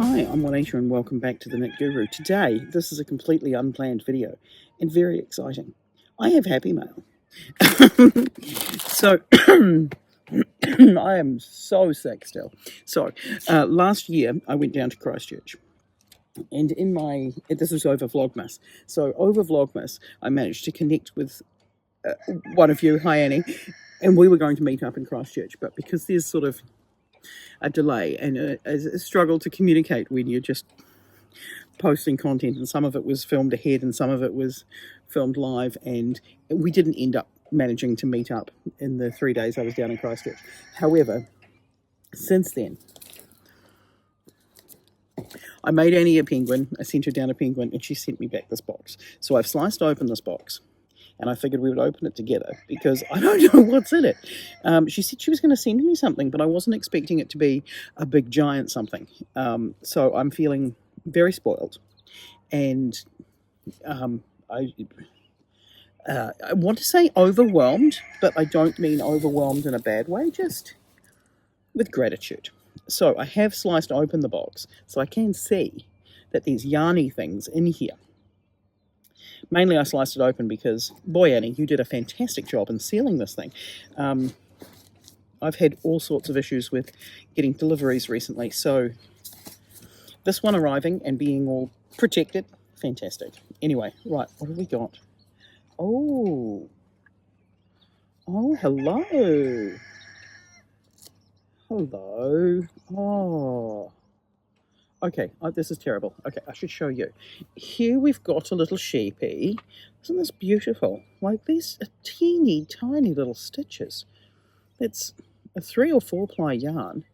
Hi, I'm Juanita and welcome back to the Knit Guru. Today, this is a completely unplanned video and very exciting. I have happy mail. So, I am so sick still. So, last year I went down to Christchurch and this was over Vlogmas. So, over Vlogmas, I managed to connect with one of you, hi Annie, and we were going to meet up in Christchurch, but because there's sort of a delay and a struggle to communicate when you're just posting content, and some of it was filmed ahead and some of it was filmed live, and we didn't end up managing to meet up in the 3 days I was down in Christchurch. However, since then, I made Annie a penguin. I sent her down a penguin and she sent me back this box. So I've sliced open this box and I figured we would open it together because I don't know what's in it. She said she was going to send me something, but I wasn't expecting it to be a big giant something. So I'm feeling very spoiled, and I want to say overwhelmed, but I don't mean overwhelmed in a bad way, just with gratitude. So I have sliced open the box so I can see that there's yarny things in here. Mainly I sliced it open because, boy Annie, you did a fantastic job in sealing this thing. I've had all sorts of issues with getting deliveries recently, so this one arriving and being all protected, fantastic. Anyway, right, what have we got? Oh, hello. Hello. Oh. Okay, this is terrible. Okay, I should show you. Here we've got a little sheepy. Isn't this beautiful? Like, these are teeny tiny little stitches. It's a 3 or 4 ply yarn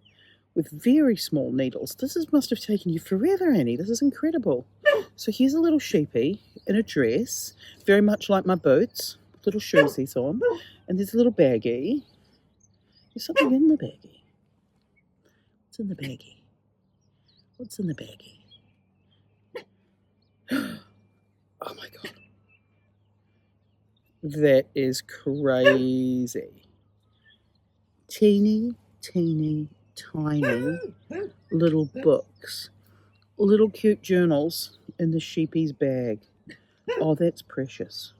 with very small needles. Must have taken you forever, Annie. This is incredible. So here's a little sheepy in a dress, very much like my boots, little shoes he's on. And there's a little baggie. There's something in the baggie. What's in the baggie? What's in the baggie? Oh my God. That is crazy. Teeny, tiny little books. Little cute journals in the sheepy's bag. Oh, that's precious.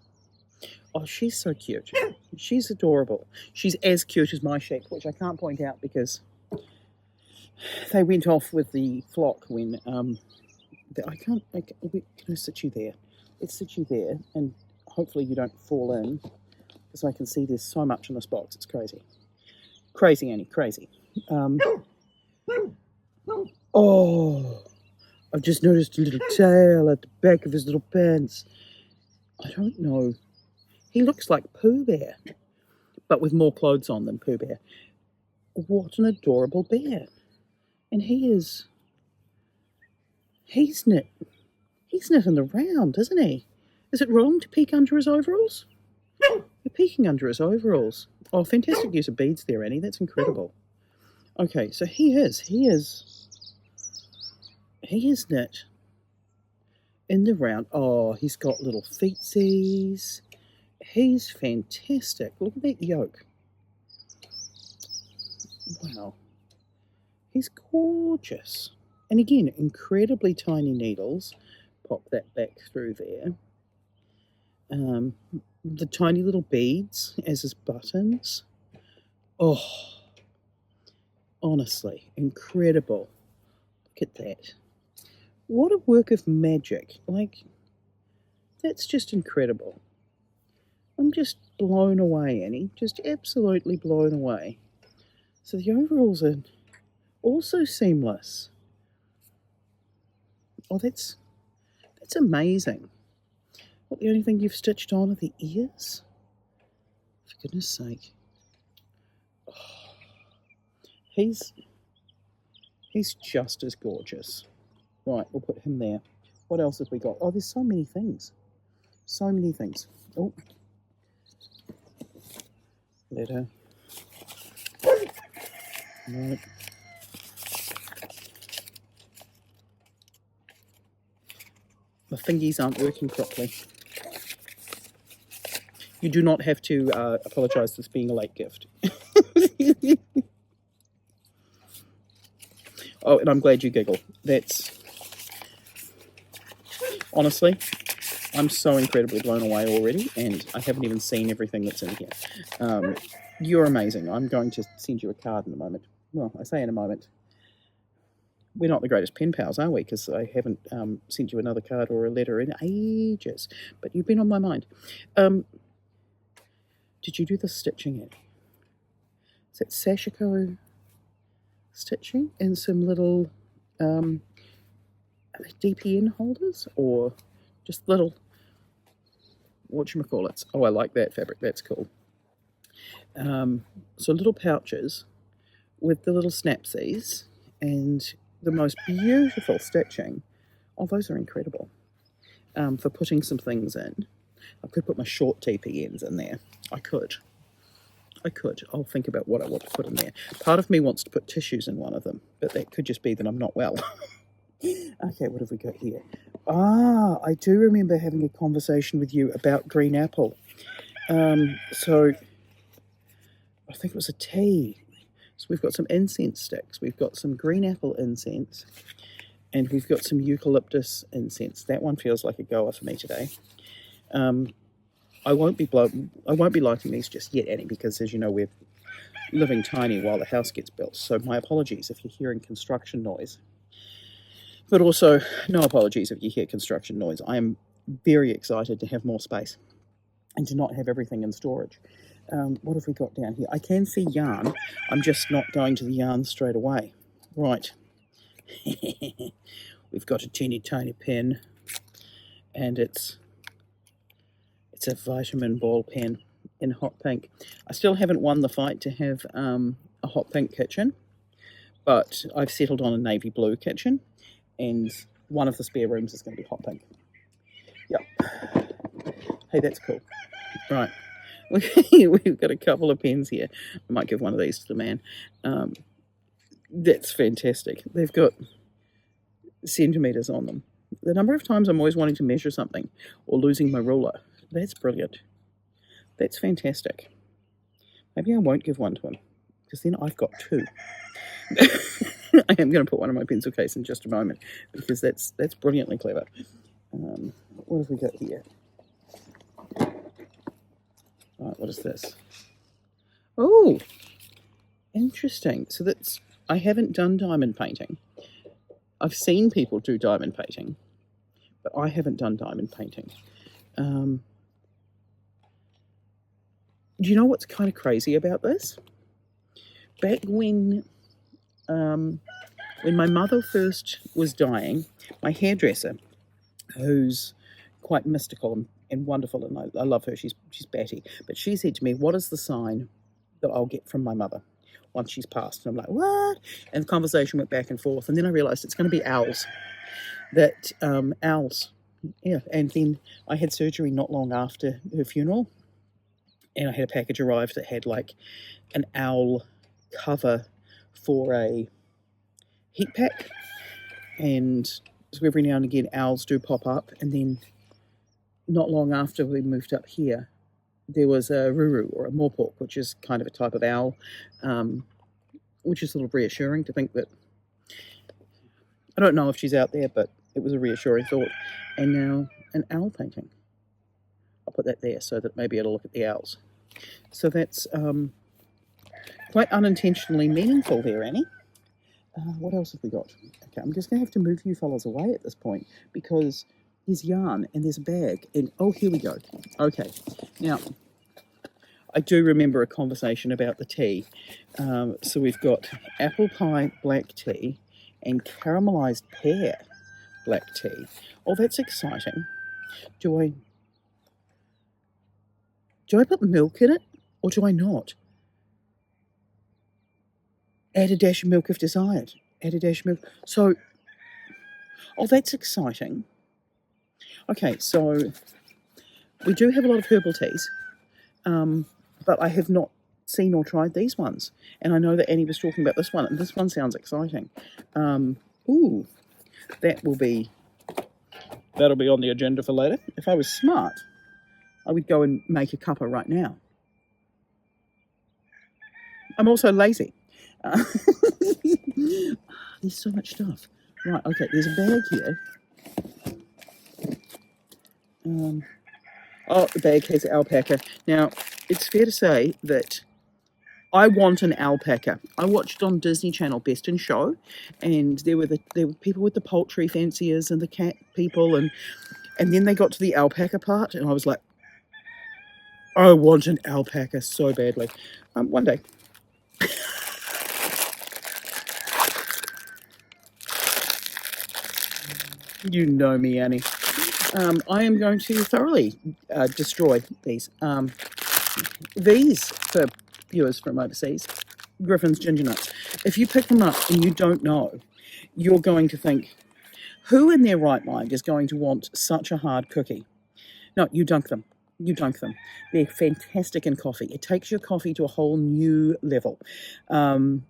Oh, she's so cute. She's adorable. She's as cute as my sheep, which I can't point out because they went off with the flock when can I sit you there? Let's sit you there, and hopefully you don't fall in, because I can see there's so much in this box. It's crazy. Crazy, Annie, crazy. Oh, I've just noticed a little tail at the back of his little pants. I don't know. He looks like Pooh Bear, but with more clothes on than Pooh Bear. What an adorable bear. And he's knitting around, isn't he? Is it wrong to peek under his overalls? You're peeking under his overalls. Oh, fantastic use of beads there, Annie. That's incredible. Okay, so he is knit in the round. Oh, he's got little feetsies. He's fantastic. Look at that yoke. Wow. He's gorgeous. And again, incredibly tiny needles. Pop that back through there. The tiny little beads as his buttons. Oh, honestly, incredible. Look at that. What a work of magic. Like, that's just incredible. I'm just blown away, Annie. Just absolutely blown away. So the overalls are also seamless. Oh, that's amazing. What, the only thing you've stitched on are the ears? For goodness sake. Oh, he's just as gorgeous. Right, we'll put him there. What else have we got? Oh, there's so many things. So many things. Oh. Letter. No. My fingies aren't working properly. You do not have to apologise for this being a late gift. Oh, and I'm glad you giggle. That's... Honestly, I'm so incredibly blown away already, and I haven't even seen everything that's in here. You're amazing. I'm going to send you a card in a moment. Well, I say in a moment. We're not the greatest pen pals, are we? Because I haven't sent you another card or a letter in ages. But you've been on my mind. Did you do the stitching yet? Is that Sashiko stitching and some little DPN holders, or just little, whatchamacallits? Oh, I like that fabric. That's cool. So little pouches with the little snapsies and the most beautiful stitching. Oh, those are incredible. For putting some things in. I could put my short TPNs in there. I could. I'll think about what I want to put in there. Part of me wants to put tissues in one of them, but that could just be that I'm not well. Okay, what have we got here? Ah, I do remember having a conversation with you about green apple. So I think it was a tea. So we've got some incense sticks. We've got some green apple incense, and we've got some eucalyptus incense. That one feels like a goer for me today. I won't be lighting these just yet, Annie, because as you know, we're living tiny while the house gets built. So my apologies if you're hearing construction noise. But also, no apologies if you hear construction noise. I am very excited to have more space and to not have everything in storage. What have we got down here? I can see yarn. I'm just not going to the yarn straight away. Right. We've got a teeny tiny pen, and it's a vitamin ball pen in hot pink. I still haven't won the fight to have a hot pink kitchen, but I've settled on a navy blue kitchen, and one of the spare rooms is going to be hot pink. Yep. Hey, that's cool. Right. We've got a couple of pens here. I might give one of these to the man. That's fantastic. They've got centimetres on them. The number of times I'm always wanting to measure something or losing my ruler. That's brilliant. That's fantastic. Maybe I won't give one to him, because then I've got two. I am going to put one in my pencil case in just a moment, because that's brilliantly clever. What have we got here? Right, what is this? Oh, interesting. So I haven't done diamond painting. I've seen people do diamond painting, but I haven't done diamond painting. Do you know what's kind of crazy about this? Back when my mother first was dying, my hairdresser, who's quite mystical and wonderful, and I love her, she's batty, but she said to me, what is the sign that I'll get from my mother once she's passed? And I'm like, what? And the conversation went back and forth, and then I realised it's going to be owls. That owls, yeah. And then I had surgery not long after her funeral, and I had a package arrive that had like an owl cover for a heat pack, and so every now and again owls do pop up. And then not long after we moved up here, there was a ruru, or a morpork, which is kind of a type of owl, which is a little reassuring to think that, I don't know if she's out there, but it was a reassuring thought. And now an owl painting. I'll put that there so that maybe it'll look at the owls. So that's quite unintentionally meaningful there, Annie. What else have we got? Okay, I'm just going to have to move you fellas away at this point, because there's yarn and there's a bag. And oh, here we go. Okay, now I do remember a conversation about the tea. So we've got apple pie black tea and caramelized pear black tea. Oh, that's exciting. Do I put milk in it, or do I not? Add a dash of milk if desired. Add a dash of milk. So, oh, that's exciting. Okay, so we do have a lot of herbal teas, but I have not seen or tried these ones. And I know that Annie was talking about this one, and this one sounds exciting. Ooh, that'll be on the agenda for later. If I was smart, I would go and make a cuppa right now. I'm also lazy. there's so much stuff. Right, okay, there's a bag here. Oh, the bag has alpaca. Now, it's fair to say that I want an alpaca. I watched on Disney Channel Best in Show, and there were people with the poultry fanciers and the cat people, and then they got to the alpaca part, and I was like, I want an alpaca so badly. One day. You know me, Annie. I am going to thoroughly destroy these. These, for viewers from overseas, Griffin's ginger nuts. If you pick them up and you don't know, you're going to think, who in their right mind is going to want such a hard cookie? No, you dunk them. You dunk them. They're fantastic in coffee. It takes your coffee to a whole new level. And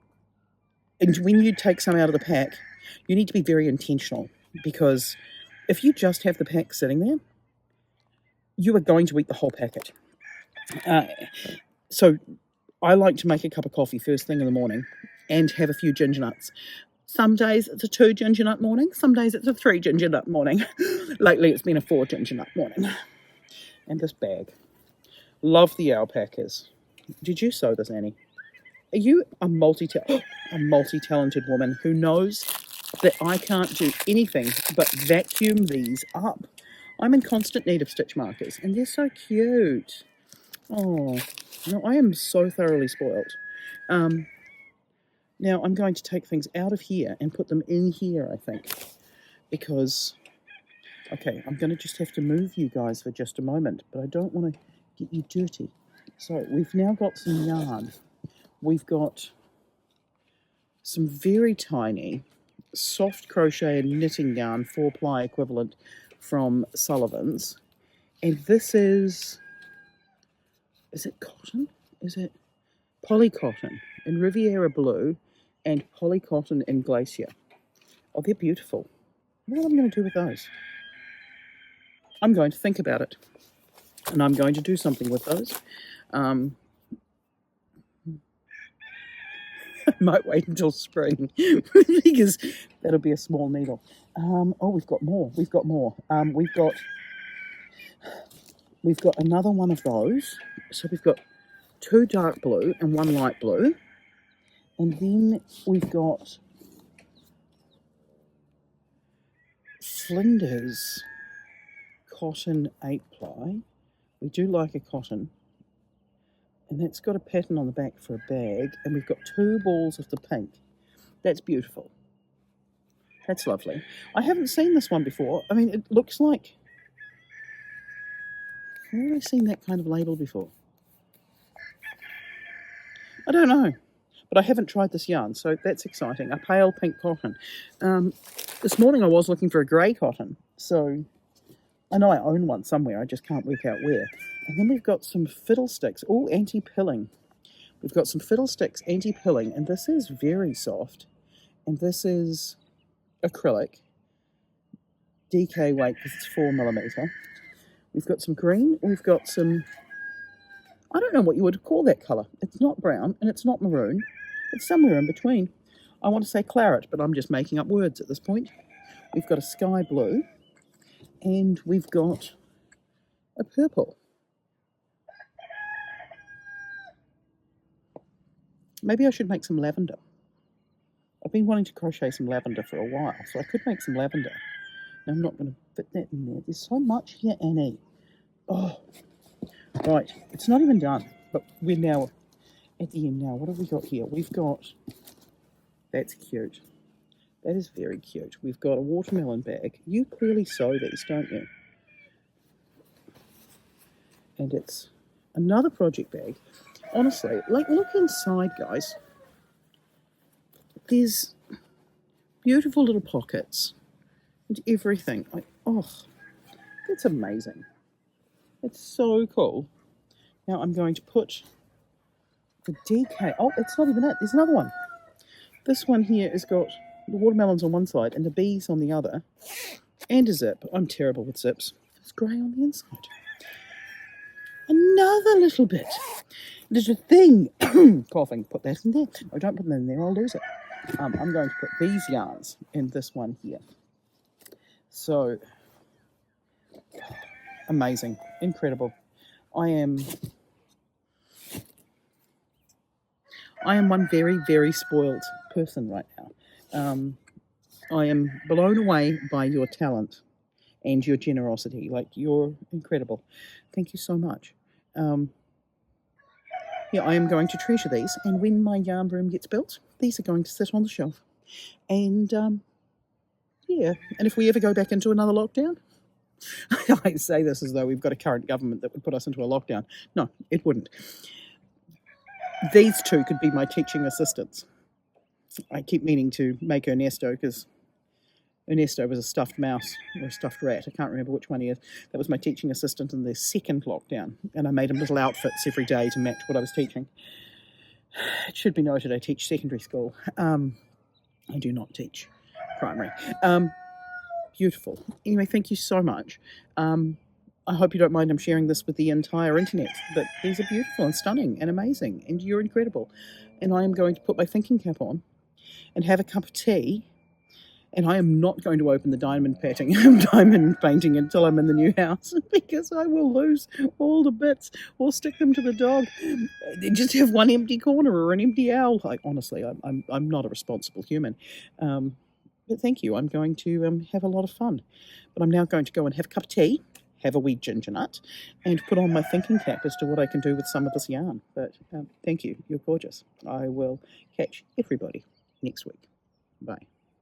when you take some out of the pack, you need to be very intentional, because if you just have the pack sitting there, you are going to eat the whole packet. So I like to make a cup of coffee first thing in the morning and have a few ginger nuts. Some days it's a 2 ginger nut morning. Some days it's a 3 ginger nut morning. Lately it's been a 4 ginger nut morning. And this bag. Love the alpacas. Did you sew this, Annie? Are you a multi-talented woman who knows that I can't do anything but vacuum these up? I'm in constant need of stitch markers, and they're so cute. Oh, no, I am so thoroughly spoiled. Now I'm going to take things out of here and put them in here, I think, because, okay, I'm going to just have to move you guys for just a moment, but I don't want to get you dirty. So we've now got some yarn. We've got some very tiny soft crochet and knitting yarn, 4-ply equivalent from Sullivan's. And this is it cotton? Is it polycotton in Riviera Blue and polycotton in Glacier? Oh, they're beautiful. What am I going to do with those? I'm going to think about it. And I'm going to do something with those. I might wait until spring because that'll be a small needle. Oh, we've got more. We've got another one of those. So we've got 2 dark blue and 1 light blue. And then we've got Flinders cotton 8-ply. We do like a cotton. And that's got a pattern on the back for a bag. And we've got 2 balls of the pink. That's beautiful. That's lovely. I haven't seen this one before. I mean, it looks like... Where have I seen that kind of label before? I don't know. But I haven't tried this yarn, so that's exciting. A pale pink cotton. This morning I was looking for a grey cotton. So I know I own one somewhere. I just can't work out where. And then we've got some fiddlesticks, all anti-pilling. We've got some fiddlesticks anti-pilling, and this is very soft. And this is acrylic, DK weight because it's 4mm. We've got some green, we've got some, I don't know what you would call that colour. It's not brown and it's not maroon. It's somewhere in between. I want to say claret, but I'm just making up words at this point. We've got a sky blue and we've got a purple. Maybe I should make some lavender. I've been wanting to crochet some lavender for a while, so I could make some lavender. Now, I'm not going to fit that in there. There's so much here, Annie. Oh, right. It's not even done, but we're now at the end now. What have we got here? We've got... That's cute. That is very cute. We've got a watermelon bag. You clearly sew these, don't you? And it's another project bag. Honestly, like, look inside, guys. There's beautiful little pockets and everything. Oh, that's amazing. It's so cool. Now I'm going to put the DK. Oh, it's not even it. There's another one. This one here has got the watermelons on one side and the bees on the other. And a zip. I'm terrible with zips. It's grey on the inside. Another little bit. There's a thing. Coughing. Put that in there. Oh, don't put that in there. I'll lose it. I'm going to put these yarns in this one here. So, amazing, incredible. I am one very, very spoiled person right now. I am blown away by your talent and your generosity. Like, you're incredible. Thank you so much. Yeah, I am going to treasure these, and when my yarn room gets built, these are going to sit on the shelf. And yeah, and if we ever go back into another lockdown, I say this as though we've got a current government that would put us into a lockdown. No, it wouldn't. These two could be my teaching assistants. I keep meaning to make Ernesto, because Ernesto was a stuffed mouse or a stuffed rat. I can't remember which one he is. That was my teaching assistant in the second lockdown. And I made him little outfits every day to match what I was teaching. It should be noted I teach secondary school. I do not teach primary. Beautiful. Anyway, thank you so much. I hope you don't mind I'm sharing this with the entire internet, but these are beautiful and stunning and amazing, and you're incredible. And I am going to put my thinking cap on and have a cup of tea, and I am not going to open the diamond painting until I'm in the new house, because I will lose all the bits or stick them to the dog. Just have one empty corner or an empty owl. Like, honestly, I'm not a responsible human. But thank you. I'm going to have a lot of fun. But I'm now going to go and have a cup of tea, have a wee ginger nut, and put on my thinking cap as to what I can do with some of this yarn. But thank you. You're gorgeous. I will catch everybody next week. Bye.